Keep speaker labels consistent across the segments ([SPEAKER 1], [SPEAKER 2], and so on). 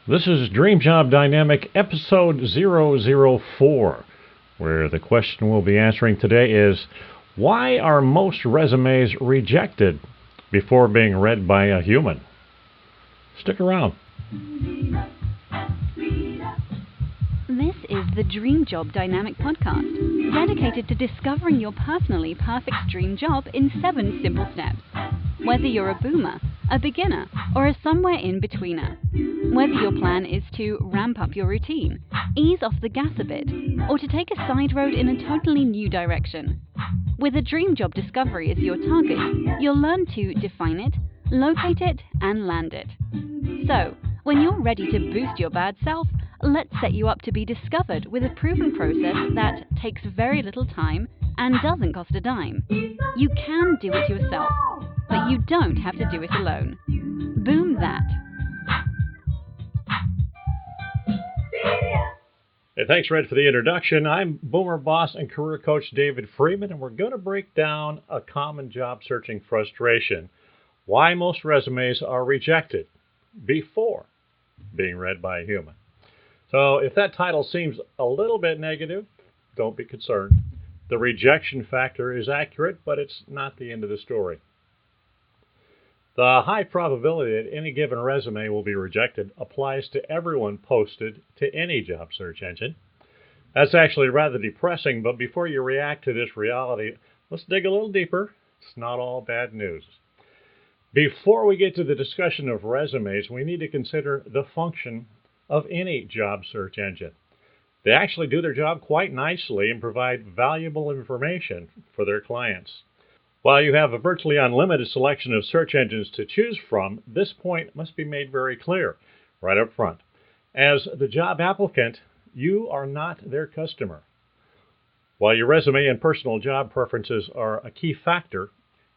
[SPEAKER 1] This is Dream Job Dynamic episode 004, where the question we'll be answering today is, why are most resumes rejected before being read by a human? Stick around.
[SPEAKER 2] This is the Dream Job Dynamic podcast, dedicated to discovering your personally perfect dream job in 7 simple steps. Whether you're a boomer, a beginner, or a somewhere in betweener. Whether your plan is to ramp up your routine, ease off the gas a bit, or to take a side road in a totally new direction. With a dream job discovery as your target, you'll learn to define it, locate it, and land it. So, when you're ready to boost your bad self, let's set you up to be discovered with a proven process that takes very little time and doesn't cost a dime. You can do it yourself, but you don't have to do it alone. Boom that.
[SPEAKER 1] Hey, thanks, Red, for the introduction. I'm Boomer Boss and Career Coach David Freeman, and we're going to break down a common job searching frustration, why most resumes are rejected before being read by a human. So if that title seems a little bit negative, don't be concerned. The rejection factor is accurate, but it's not the end of the story. The high probability that any given resume will be rejected applies to everyone posted to any job search engine. That's actually rather depressing, but before you react to this reality, let's dig a little deeper. It's not all bad news. Before we get to the discussion of resumes, we need to consider the function of any job search engine. They actually do their job quite nicely and provide valuable information for their clients. While you have a virtually unlimited selection of search engines to choose from, this point must be made very clear right up front. As the job applicant, you are not their customer. While your resume and personal job preferences are a key factor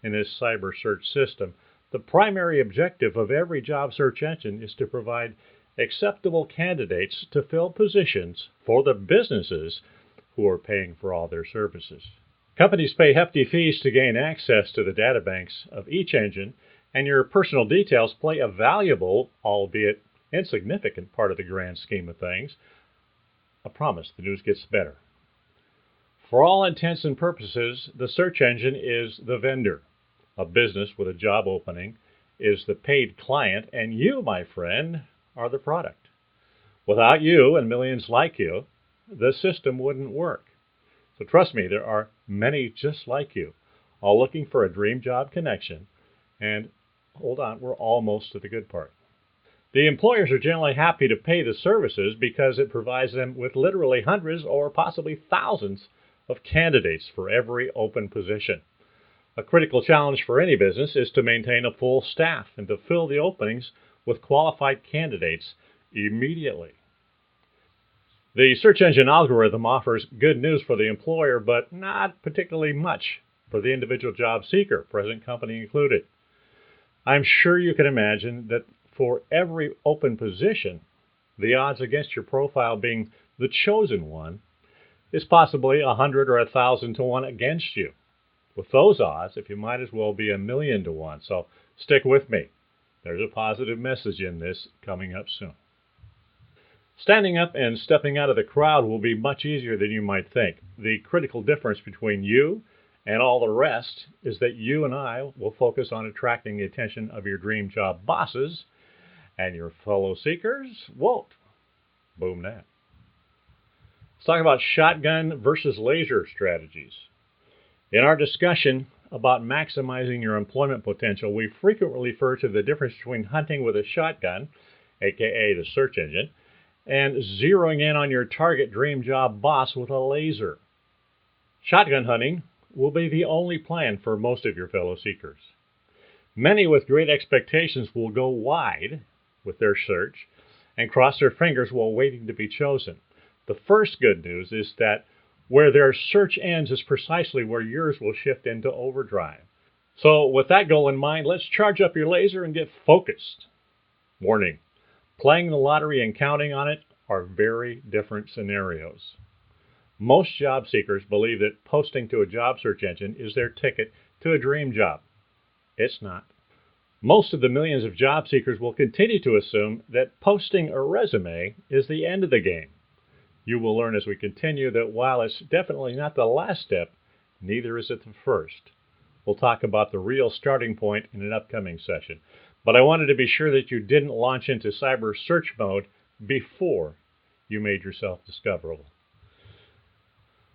[SPEAKER 1] in this cyber search system, the primary objective of every job search engine is to provide acceptable candidates to fill positions for the businesses who are paying for all their services. Companies pay hefty fees to gain access to the databanks of each engine, and your personal details play a valuable, albeit insignificant, part of the grand scheme of things. I promise the news gets better. For all intents and purposes, the search engine is the vendor. A business with a job opening is the paid client, and you, my friend, are the product. Without you and millions like you, the system wouldn't work. So trust me, there are many just like you, all looking for a dream job connection. And hold on, we're almost to the good part. The employers are generally happy to pay the services because it provides them with literally hundreds or possibly thousands of candidates for every open position. A critical challenge for any business is to maintain a full staff and to fill the openings with qualified candidates immediately. The search engine algorithm offers good news for the employer, but not particularly much for the individual job seeker, present company included. I'm sure you can imagine that for every open position, the odds against your profile being the chosen one is possibly 100 or 1,000 to 1 against you. With those odds, if you might as well be 1,000,000 to 1. So stick with me. There's a positive message in this coming up soon. Standing up and stepping out of the crowd will be much easier than you might think. The critical difference between you and all the rest is that you and I will focus on attracting the attention of your dream job bosses, and your fellow seekers won't. Boom that. Let's talk about shotgun versus laser strategies. In our discussion about maximizing your employment potential, we frequently refer to the difference between hunting with a shotgun, aka the search engine, and zeroing in on your target dream job boss with a laser. Shotgun hunting will be the only plan for most of your fellow seekers. Many with great expectations will go wide with their search and cross their fingers while waiting to be chosen. The first good news is that where their search ends is precisely where yours will shift into overdrive. So with that goal in mind, let's charge up your laser and get focused. Warning. Playing the lottery and counting on it are very different scenarios. Most job seekers believe that posting to a job search engine is their ticket to a dream job. It's not. Most of the millions of job seekers will continue to assume that posting a resume is the end of the game. You will learn as we continue that while it's definitely not the last step, neither is it the first. We'll talk about the real starting point in an upcoming session. But I wanted to be sure that you didn't launch into cyber search mode before you made yourself discoverable.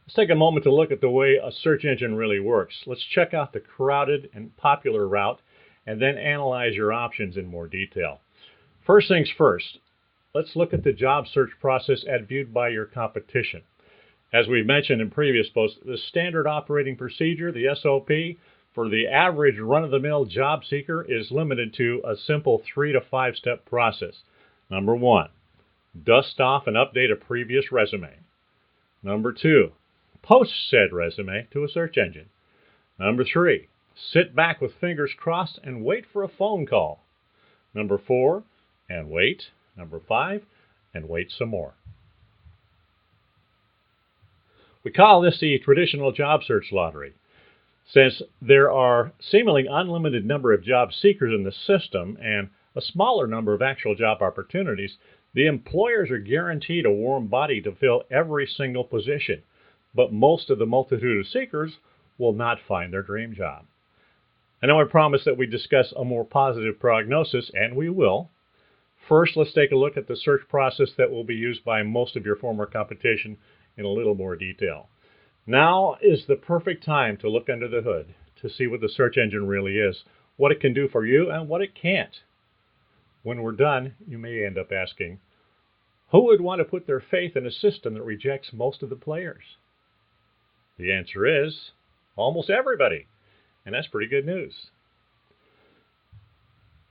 [SPEAKER 1] Let's take a moment to look at the way a search engine really works. Let's check out the crowded and popular route and then analyze your options in more detail. First things first, let's look at the job search process as viewed by your competition. As we've mentioned in previous posts, the standard operating procedure, the SOP, for the average run-of-the-mill job seeker is limited to a simple 3 to 5 step process. Number 1, dust off and update a previous resume. Number 2, post said resume to a search engine. Number 3, sit back with fingers crossed and wait for a phone call. Number 4, and wait. Number 5, and wait some more. We call this the traditional job search lottery. Since there are seemingly unlimited number of job seekers in the system and a smaller number of actual job opportunities, the employers are guaranteed a warm body to fill every single position. But most of the multitude of seekers will not find their dream job. I know I promised that we discuss a more positive prognosis, and we will. First, let's take a look at the search process that will be used by most of your former competition in a little more detail. Now is the perfect time to look under the hood to see what the search engine really is, what it can do for you, and what it can't. When we're done, you may end up asking, who would want to put their faith in a system that rejects most of the players? The answer is almost everybody, and that's pretty good news.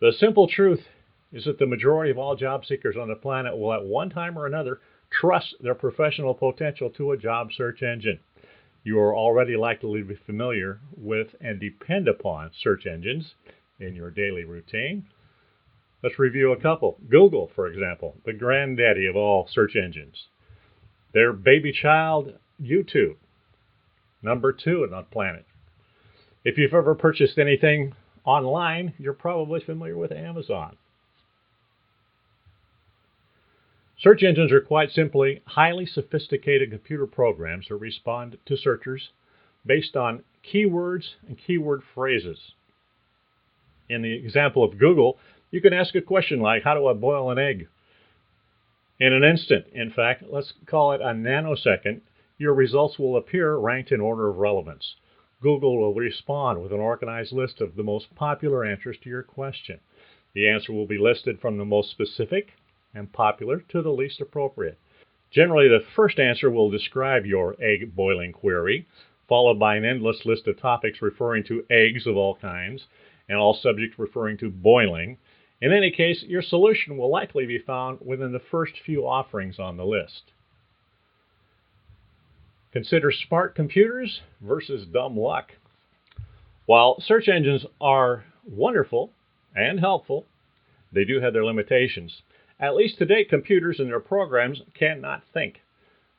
[SPEAKER 1] The simple truth is that the majority of all job seekers on the planet will at one time or another trust their professional potential to a job search engine. You are already likely to be familiar with and depend upon search engines in your daily routine. Let's review a couple. Google, for example, the granddaddy of all search engines. Their baby child, YouTube, number 2 on the planet. If you've ever purchased anything online, you're probably familiar with Amazon. Search engines are quite simply highly sophisticated computer programs that respond to searchers based on keywords and keyword phrases. In the example of Google, you can ask a question like, how do I boil an egg? In an instant, in fact, let's call it a nanosecond, your results will appear ranked in order of relevance. Google will respond with an organized list of the most popular answers to your question. The answer will be listed from the most specific and popular to the least appropriate. Generally, the first answer will describe your egg boiling query, followed by an endless list of topics referring to eggs of all kinds, and all subjects referring to boiling. In any case, your solution will likely be found within the first few offerings on the list. Consider smart computers versus dumb luck. While search engines are wonderful and helpful, they do have their limitations. At least to date, computers and their programs cannot think.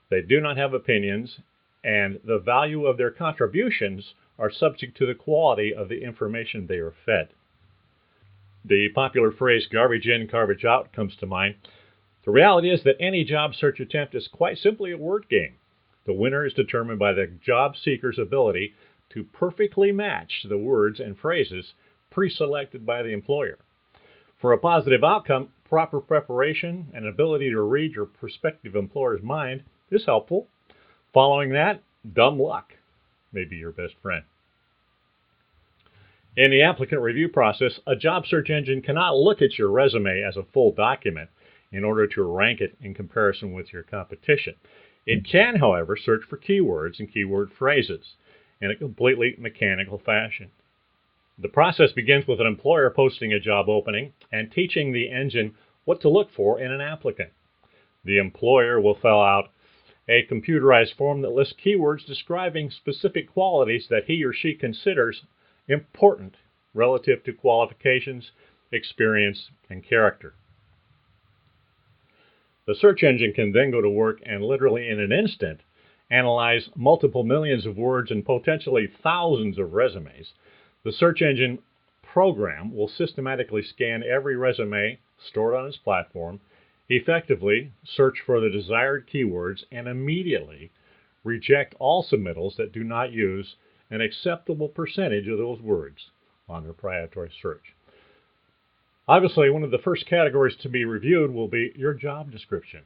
[SPEAKER 1] They do not have opinions, and the value of their contributions are subject to the quality of the information they are fed. The popular phrase, garbage in, garbage out, comes to mind. The reality is that any job search attempt is quite simply a word game. The winner is determined by the job seeker's ability to perfectly match the words and phrases pre-selected by the employer. For a positive outcome, proper preparation and ability to read your prospective employer's mind is helpful. Following that, dumb luck may be your best friend. In the applicant review process, a job search engine cannot look at your resume as a full document in order to rank it in comparison with your competition. It can, however, search for keywords and keyword phrases in a completely mechanical fashion. The process begins with an employer posting a job opening and teaching the engine what to look for in an applicant. The employer will fill out a computerized form that lists keywords describing specific qualities that he or she considers important relative to qualifications, experience, and character. The search engine can then go to work and literally in an instant analyze multiple millions of words and potentially thousands of resumes. The search engine program will systematically scan every resume stored on its platform, effectively search for the desired keywords, and immediately reject all submittals that do not use an acceptable percentage of those words on their proprietary search. Obviously, one of the first categories to be reviewed will be your job description.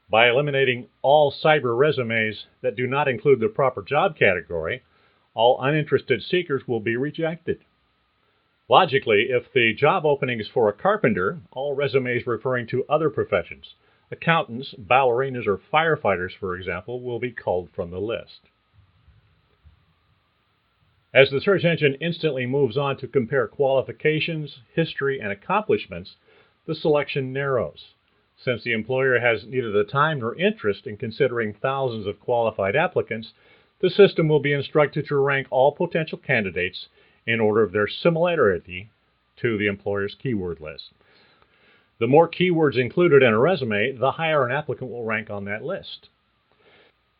[SPEAKER 1] By eliminating all cyber resumes that do not include the proper job category, all uninterested seekers will be rejected. Logically, if the job opening is for a carpenter, all resumes referring to other professions, accountants, ballerinas, or firefighters, for example, will be culled from the list. As the search engine instantly moves on to compare qualifications, history, and accomplishments, the selection narrows. Since the employer has neither the time nor interest in considering thousands of qualified applicants, the system will be instructed to rank all potential candidates in order of their similarity to the employer's keyword list. The more keywords included in a resume, the higher an applicant will rank on that list.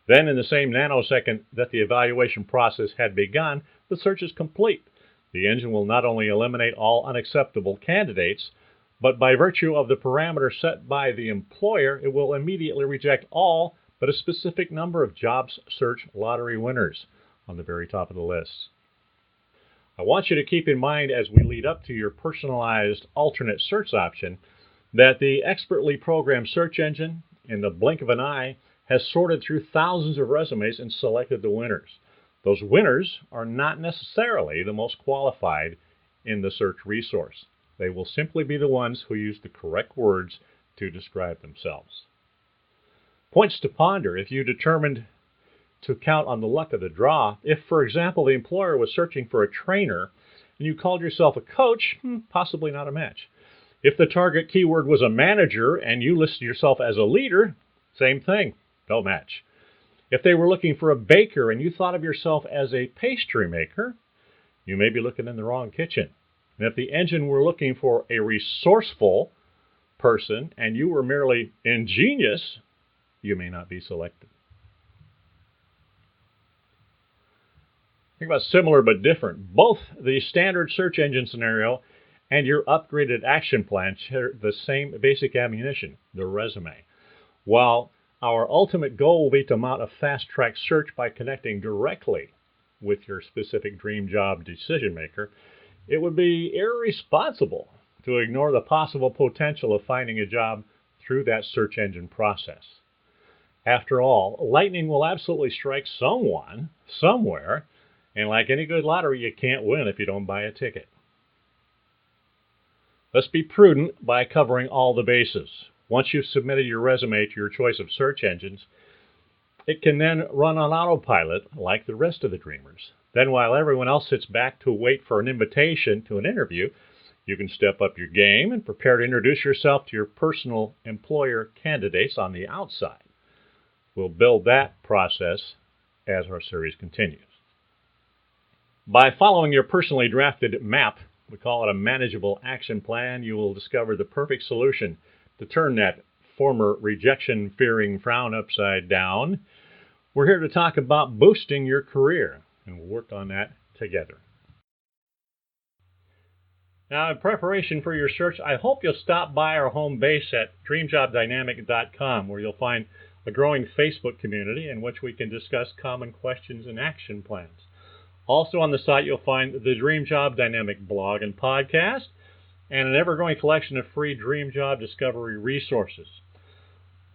[SPEAKER 1] Then, in the same nanosecond that the evaluation process had begun, the search is complete. The engine will not only eliminate all unacceptable candidates, but by virtue of the parameters set by the employer, it will immediately reject all but a specific number of job search lottery winners on the very top of the list. I want you to keep in mind as we lead up to your personalized alternate search option that the expertly programmed search engine, in the blink of an eye, has sorted through thousands of resumes and selected the winners. Those winners are not necessarily the most qualified in the search resource. They will simply be the ones who use the correct words to describe themselves. Points to ponder if you determined to count on the luck of the draw. If, for example, the employer was searching for a trainer and you called yourself a coach, possibly not a match. If the target keyword was a manager and you listed yourself as a leader, same thing, no match. If they were looking for a baker and you thought of yourself as a pastry maker, you may be looking in the wrong kitchen. And if the engine were looking for a resourceful person and you were merely ingenious, you may not be selected. Think about similar but different. Both the standard search engine scenario and your upgraded action plan share the same basic ammunition, the resume. While our ultimate goal will be to mount a fast-track search by connecting directly with your specific dream job decision maker, it would be irresponsible to ignore the possible potential of finding a job through that search engine process. After all, lightning will absolutely strike someone, somewhere, and like any good lottery, you can't win if you don't buy a ticket. Let's be prudent by covering all the bases. Once you've submitted your resume to your choice of search engines, it can then run on autopilot like the rest of the dreamers. Then while everyone else sits back to wait for an invitation to an interview, you can step up your game and prepare to introduce yourself to your personal employer candidates on the outside. We'll build that process as our series continues. By following your personally drafted map, we call it a manageable action plan, you will discover the perfect solution to turn that former rejection-fearing frown upside down. We're here to talk about boosting your career, and we'll work on that together. Now, in preparation for your search, I hope you'll stop by our home base at DreamJobDynamic.com, where you'll find a growing Facebook community in which we can discuss common questions and action plans. Also on the site, you'll find the Dream Job Dynamic blog and podcast, and an ever-growing collection of free Dream Job Discovery resources.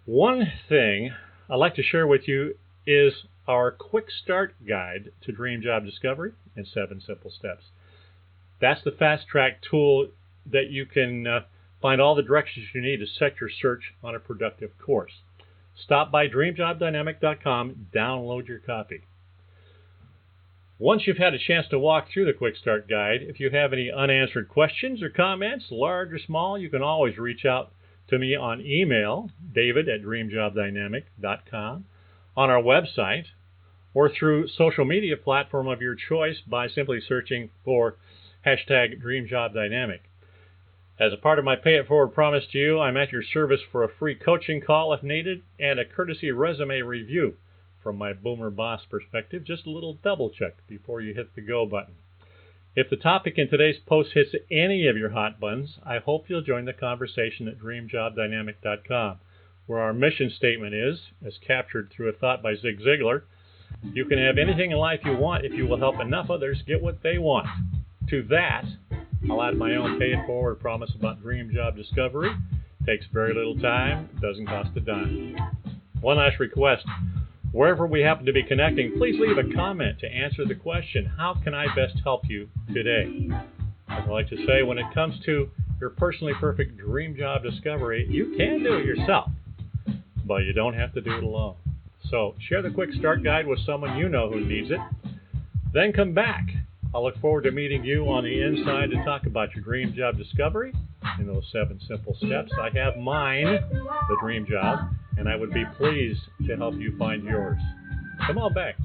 [SPEAKER 1] One thing I'd like to share with you is our Quick Start Guide to Dream Job Discovery in 7 simple steps. That's the fast-track tool that you can find all the directions you need to set your search on a productive course. Stop by DreamJobDynamic.com, download your copy. Once you've had a chance to walk through the Quick Start Guide, if you have any unanswered questions or comments, large or small, you can always reach out to me on email, david@dreamjobdynamic.com, on our website, or through social media platform of your choice by simply searching for #DreamJobDynamic. As a part of my Pay It Forward promise to you, I'm at your service for a free coaching call if needed and a courtesy resume review. From my Boomer Boss perspective, just a little double check before you hit the go button. If the topic in today's post hits any of your hot buttons, I hope you'll join the conversation at dreamjobdynamic.com, where our mission statement is, as captured through a thought by Zig Ziglar, you can have anything in life you want if you will help enough others get what they want. To that, I'll add my own paid-forward promise about dream job discovery. Takes very little time, doesn't cost a dime. One last request. Wherever we happen to be connecting, please leave a comment to answer the question, how can I best help you today? As I like to say, when it comes to your personally perfect dream job discovery, you can do it yourself, but you don't have to do it alone. So share the quick start guide with someone you know who needs it. Then come back. I'll look forward to meeting you on the inside to talk about your dream job discovery in those 7 simple steps. I have mine, the dream job, and I would be pleased to help you find yours. Come on back.